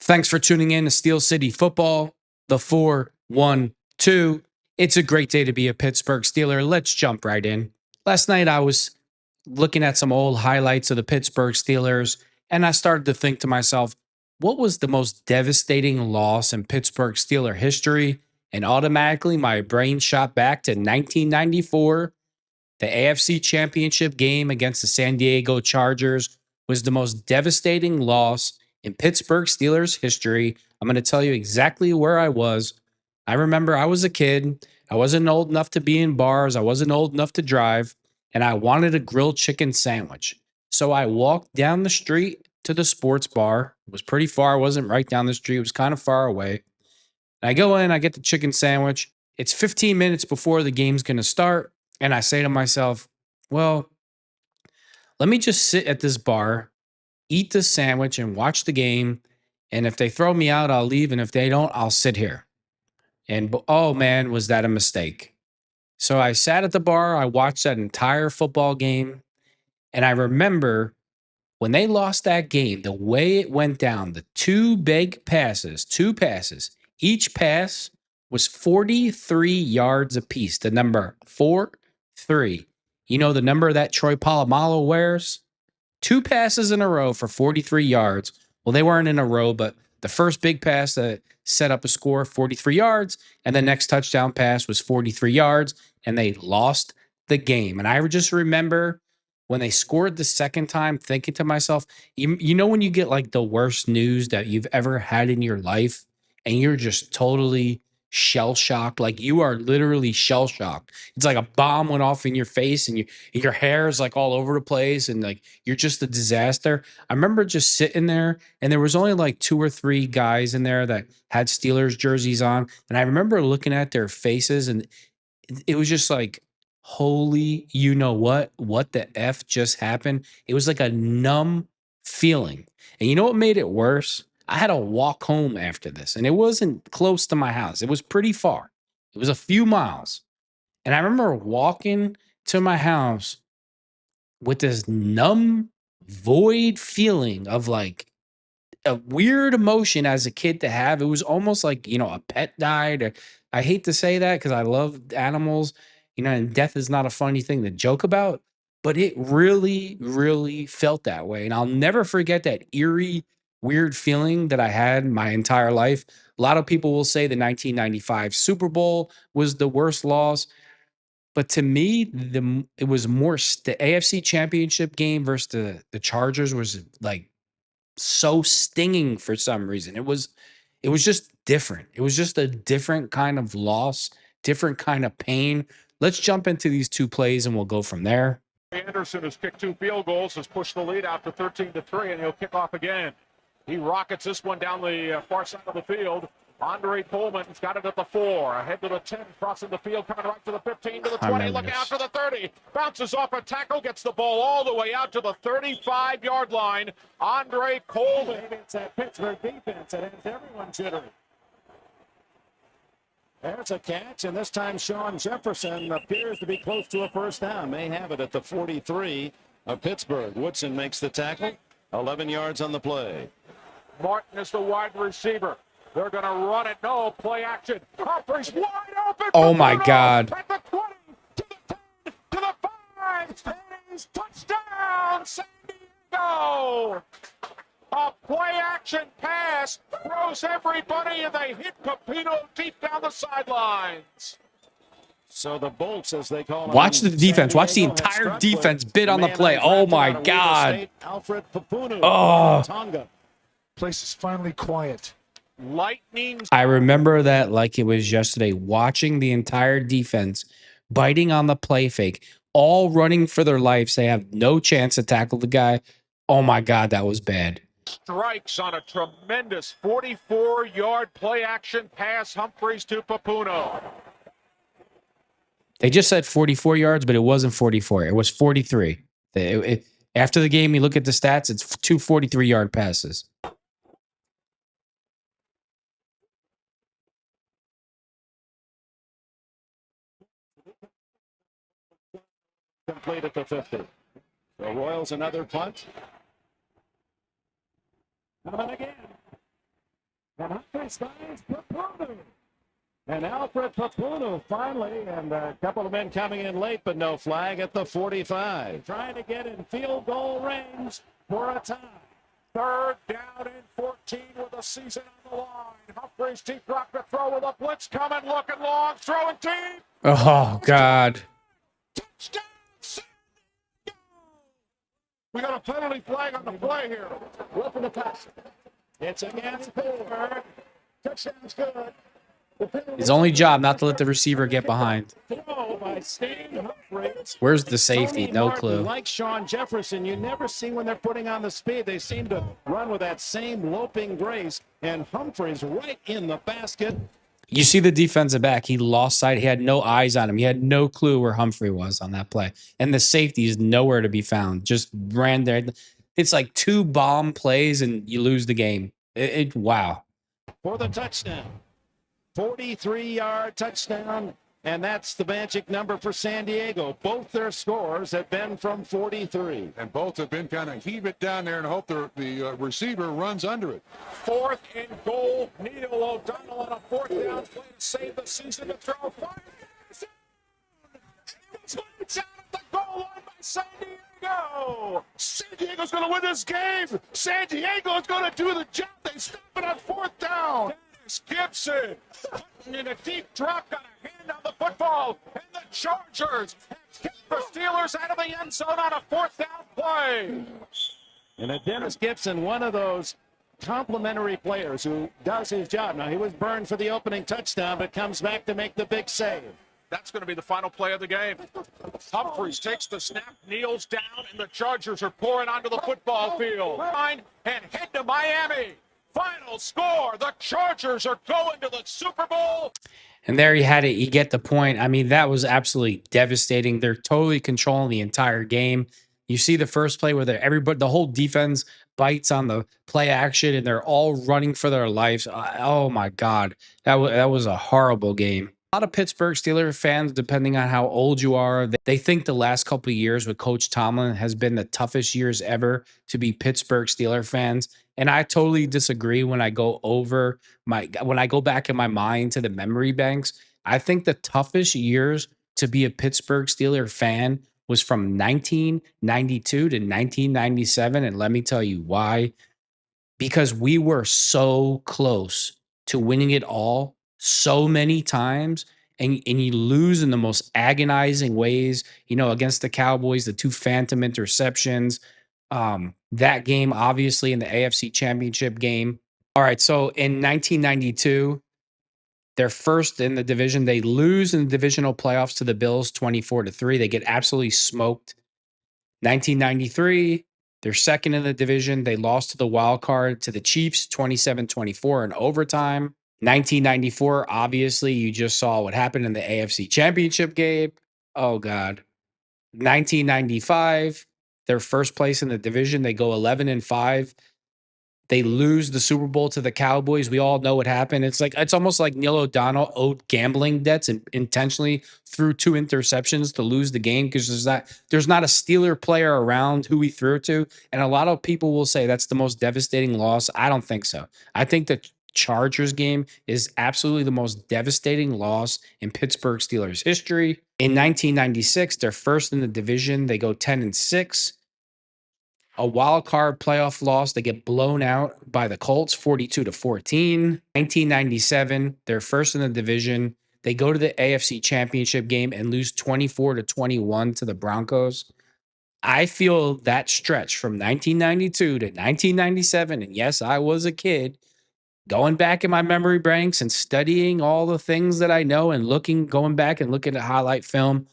Thanks for tuning in to Steel City Football, the 4-1-2. It's a great day to be a Pittsburgh Steeler. Let's jump right in. Last night, I was looking at some old highlights of the Pittsburgh Steelers, and I started to think to myself, what was the most devastating loss in Pittsburgh Steeler history? And automatically, my brain shot back to 1994. The AFC Championship game against the San Diego Chargers was the most devastating loss in Pittsburgh Steelers history. I'm going to tell you exactly where I was. I remember I was a kid. I wasn't old enough to be in bars. I wasn't old enough to drive, and I wanted a grilled chicken sandwich. So I walked down the street to the sports bar. It was pretty far. It wasn't right down the street. It was kind of far away. And I go in, I get the chicken sandwich. It's 15 minutes before the game's going to start. And I say to myself, well, let me just sit at this bar, eat the sandwich, and watch the game. And if they throw me out, I'll leave. And if they don't, I'll sit here. And oh man, was that a mistake? So I sat at the bar, I watched that entire football game. And I remember when they lost that game, the way it went down, the two passes, each pass was 43 yards apiece. The number 4-3. You know the number that Troy Polamalu wears? Two passes in a row for 43 yards. Well, they weren't in a row, but the first big pass that set up a score, 43 yards, and the next touchdown pass was 43 yards, and they lost the game. And I just remember when they scored the second time, thinking to myself, you know, when you get like the worst news that you've ever had in your life, and you're just totally shell shocked, like you are literally shell shocked. It's like a bomb went off in your face, and your hair is like all over the place, and like you're just a disaster. I remember just sitting there, and there was only like two or three guys in there that had Steelers jerseys on, and I remember looking at their faces, and it was just like, holy, you know what the F just happened? It was like a numb feeling. And you know what made it worse? I had to walk home after this, and it wasn't close to my house. It was pretty far. It was a few miles. And I remember walking to my house with this numb, void feeling of like a weird emotion as a kid to have. It was almost like, you know, a pet died. Or, I hate to say that because I love animals, you know, and death is not a funny thing to joke about, but it really, really felt that way. And I'll never forget that eerie, weird feeling that I had my entire life. A lot of people will say the 1995 Super Bowl was the worst loss. But to me, it was more the AFC Championship game versus the Chargers was like so stinging for some reason. It was just different. It was just a different kind of loss, different kind of pain. Let's jump into these two plays and we'll go from there. Anderson has kicked 2 field goals, has pushed the lead out to 13-3, and he'll kick off again. He rockets this one down the far side of the field. Andre Coleman's got it at the 4, ahead to the 10, crossing the field, coming right to the 15, to the 20, look out to the 30. Bounces off a tackle, gets the ball all the way out to the 35-yard line. Andre Coleman. It's that Pittsburgh defense that has everyone jittery. There's a catch, and this time Sean Jefferson appears to be close to a first down. May have it at the 43 of Pittsburgh. Woodson makes the tackle, 11 yards on the play. Martin is the wide receiver. They're going to run it. No, play action. Humphries wide open. Oh, my God. At the 20, to the 10, to the 5. Stays. Touchdown, San Diego. A play action pass throws everybody, and they hit Pepino deep down the sidelines. So the Bolts, as they call them. Watch the defense. Watch the entire defense bid on the play. Oh, my God. Alfred Pepino. Oh. Tonga. Place is finally quiet. Lightning. I remember that like it was yesterday, watching the entire defense biting on the play fake, all running for their lives. They have no chance to tackle the guy. Oh, my God, that was bad. Strikes on a tremendous 44-yard play action pass. Humphries to Papuno. They just said 44 yards, but it wasn't 44. It was 43. After the game, you look at the stats, it's two 43-yard passes. Complete at the 50. The Royals another punt. And again. And Humphries finds Papunu. And Alfred Papunu finally, and a couple of men coming in late, but no flag at the 45. Trying to get in field goal range for a tie. 3rd down and 14 with the season on the line. Humphries deep rock to throw with a blitz coming, looking long, throwing deep. Oh, God. Touchdown, San Diego! We got a penalty flag on the play here. Roughing the pass. It's against Pittsburgh. Touchdown's good. His only job not to let the receiver get behind. Throw by Steve Humphries. Where's the safety? Tony No Martin, clue. like Sean Jefferson, you never see when they're putting on the speed. They seem to run with that same loping grace. And Humphries right in the basket. You see the defensive back. He lost sight. He had no eyes on him. He had no clue where Humphrey was on that play. And the safety is nowhere to be found. Just ran there. It's like 2 bomb plays and you lose the game. Wow. For the touchdown. 43-yard touchdown, and that's the magic number for San Diego. Both their scores have been from 43. And both have been kind of heave it down there and hope the receiver runs under it. 4th and goal. Neil O'Donnell on a 4th down play to save the season to throw. Fire. It was lights out at the goal line by San Diego. San Diego's going to win this game. San Diego is going to do the job. They stop it on 4th down. Gibson in a deep drop, got a hand on the football, and the Chargers have kicked the Steelers out of the end zone on a 4th down play. And a Dennis Gibson, one of those complimentary players who does his job. Now, he was burned for the opening touchdown, but comes back to make the big save. That's going to be the final play of the game. Humphries takes the snap, kneels down, and the Chargers are pouring onto the football field. And head to Miami. Final score, the Chargers are going to the Super Bowl. And there you had it. You get the point. I mean, that was absolutely devastating. They're totally controlling the entire game. You see the first play where everybody, the whole defense bites on the play action, and they're all running for their lives. Oh my God, that was a horrible game. A lot of Pittsburgh Steelers fans, depending on how old you are, they think the last couple of years with Coach Tomlin has been the toughest years ever to be Pittsburgh Steelers fans. And I totally disagree. When I go back in my mind to the memory banks, I think the toughest years to be a Pittsburgh Steelers fan was from 1992 to 1997. And let me tell you why. Because we were so close to winning it all so many times, and you lose in the most agonizing ways, against the Cowboys, the 2 phantom interceptions, that game, obviously, in the AFC Championship game. All right, so in 1992, they're first in the division. They lose in the divisional playoffs to the Bills 24-3. They get absolutely smoked. 1993, they're second in the division. They lost to the wild card to the Chiefs 27-24 in overtime. 1994, obviously, you just saw what happened in the AFC Championship game. Oh, God. 1995, they're first place in the division. They go 11-5. They lose the Super Bowl to the Cowboys. We all know what happened. It's almost like Neil O'Donnell owed gambling debts and intentionally threw 2 interceptions to lose the game because there's not a Steeler player around who he threw it to. And a lot of people will say that's the most devastating loss. I don't think so. I think the Chargers game is absolutely the most devastating loss in Pittsburgh Steelers history. In 1996, they're first in the division. They go 10-6. A wild card playoff loss. They get blown out by the Colts 42-14. 1997, they're first in the division. They go to the AFC Championship game and lose 24-21 to the Broncos. I feel that stretch from 1992 to 1997, and yes, I was a kid, going back in my memory banks and studying all the things that I know and going back and looking at highlight film.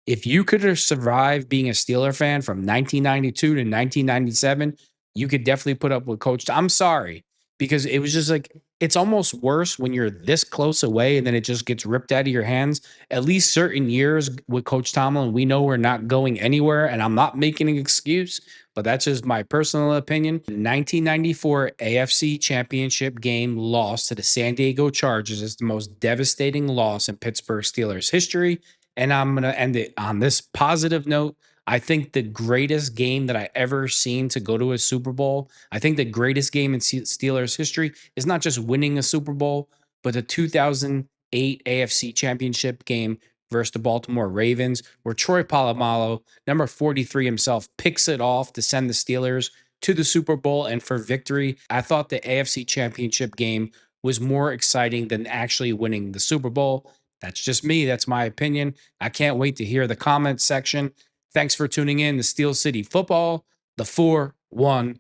If you could have survived being a Steeler fan from 1992 to 1997, you could definitely put up with Coach. I'm sorry, because it was just like, it's almost worse when you're this close away and then it just gets ripped out of your hands. At least certain years with Coach Tomlin, we know we're not going anywhere, and I'm not making an excuse, but that's just my personal opinion. 1994 AFC Championship game loss to the San Diego Chargers is the most devastating loss in Pittsburgh Steelers history. And I'm going to end it on this positive note. I think the greatest game that I ever seen to go to a Super Bowl, I think the greatest game in Steelers history is not just winning a Super Bowl, but the 2008 AFC Championship game versus the Baltimore Ravens, where Troy Polamalu, number 43 himself, picks it off to send the Steelers to the Super Bowl and for victory. I thought the AFC Championship game was more exciting than actually winning the Super Bowl. That's just me. That's my opinion. I can't wait to hear the comments section. Thanks for tuning in to Steel City Football, the 4-1-2.